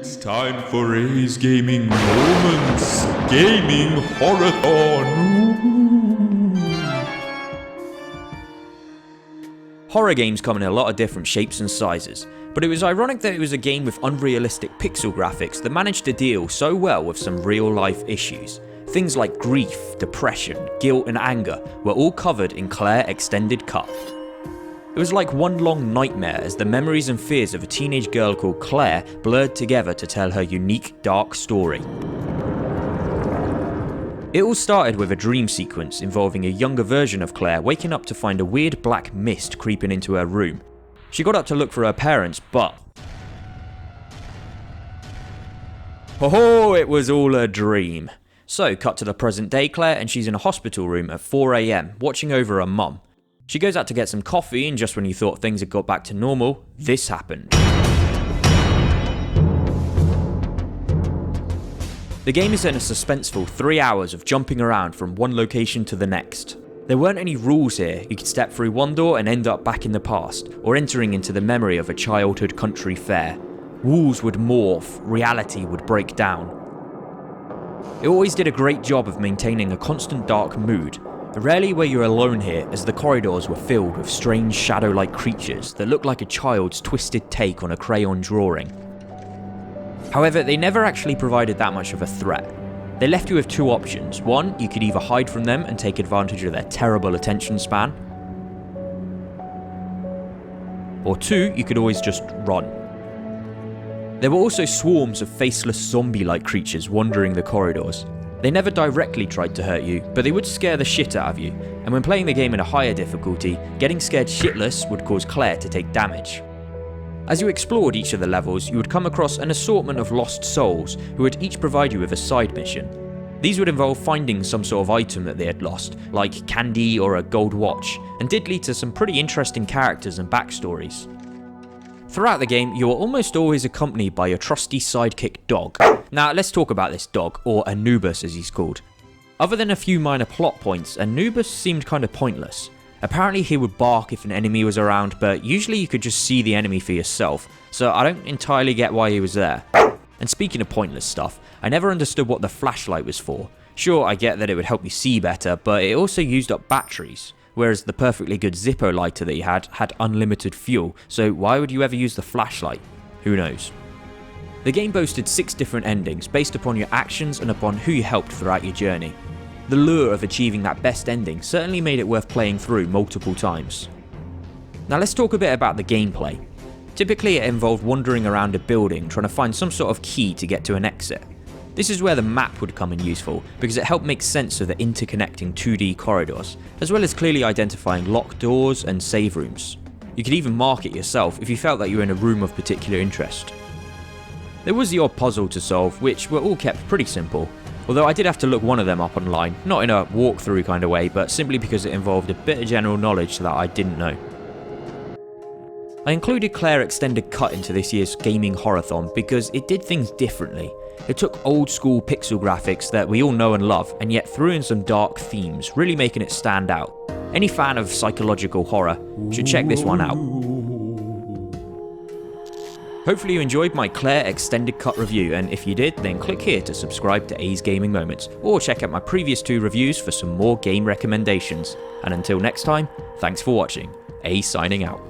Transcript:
It's time for A's Gaming Moments, Gaming Horrorthon. Horror games come in a lot of different shapes and sizes, but it was ironic that it was a game with unrealistic pixel graphics that managed to deal so well with some real life issues. Things like grief, depression, guilt and anger were all covered in Claire Extended Cut. It was like one long nightmare as the memories and fears of a teenage girl called Claire blurred together to tell her unique, dark story. It all started with a dream sequence involving a younger version of Claire waking up to find a weird black mist creeping into her room. She got up to look for her parents, but... it was all a dream. So, cut to the present day Claire, and she's in a hospital room at 4 AM, watching over her mum. She goes out to get some coffee, and just when you thought things had got back to normal, this happened. The game is in a suspenseful 3 hours of jumping around from one location to the next. There weren't any rules here. You could step through one door and end up back in the past, or entering into the memory of a childhood country fair. Walls would morph, reality would break down. It always did a great job of maintaining a constant dark mood. Rarely were you alone here, as the corridors were filled with strange shadow-like creatures that looked like a child's twisted take on a crayon drawing. However, they never actually provided that much of a threat. They left you with two options. One, you could either hide from them and take advantage of their terrible attention span. Or two, you could always just run. There were also swarms of faceless zombie-like creatures wandering the corridors. They never directly tried to hurt you, but they would scare the shit out of you, and when playing the game in a higher difficulty, getting scared shitless would cause Claire to take damage. As you explored each of the levels, you would come across an assortment of lost souls who would each provide you with a side mission. These would involve finding some sort of item that they had lost, like candy or a gold watch, and did lead to some pretty interesting characters and backstories. Throughout the game, you are almost always accompanied by your trusty sidekick dog. Now let's talk about this dog, or Anubis as he's called. Other than a few minor plot points, Anubis seemed kind of pointless. Apparently he would bark if an enemy was around, but usually you could just see the enemy for yourself, so I don't entirely get why he was there. And speaking of pointless stuff, I never understood what the flashlight was for. Sure, I get that it would help you see better, but it also used up batteries. Whereas the perfectly good Zippo lighter that he had unlimited fuel, so why would you ever use the flashlight? Who knows? The game boasted 6 different endings based upon your actions and upon who you helped throughout your journey. The lure of achieving that best ending certainly made it worth playing through multiple times. Now let's talk a bit about the gameplay. Typically it involved wandering around a building trying to find some sort of key to get to an exit. This is where the map would come in useful, because it helped make sense of the interconnecting 2D corridors, as well as clearly identifying locked doors and save rooms. You could even mark it yourself if you felt that you were in a room of particular interest. There was the odd puzzle to solve, which were all kept pretty simple, although I did have to look one of them up online, not in a walkthrough kind of way, but simply because it involved a bit of general knowledge that I didn't know. I included Claire Extended Cut into this year's Gaming Horrorthon because it did things differently. It took old school pixel graphics that we all know and love, and yet threw in some dark themes, really making it stand out. Any fan of psychological horror should check this one out. Hopefully you enjoyed my Claire Extended Cut review, and if you did, then click here to subscribe to A's Gaming Moments, or check out my previous 2 reviews for some more game recommendations. And until next time, thanks for watching. A signing out.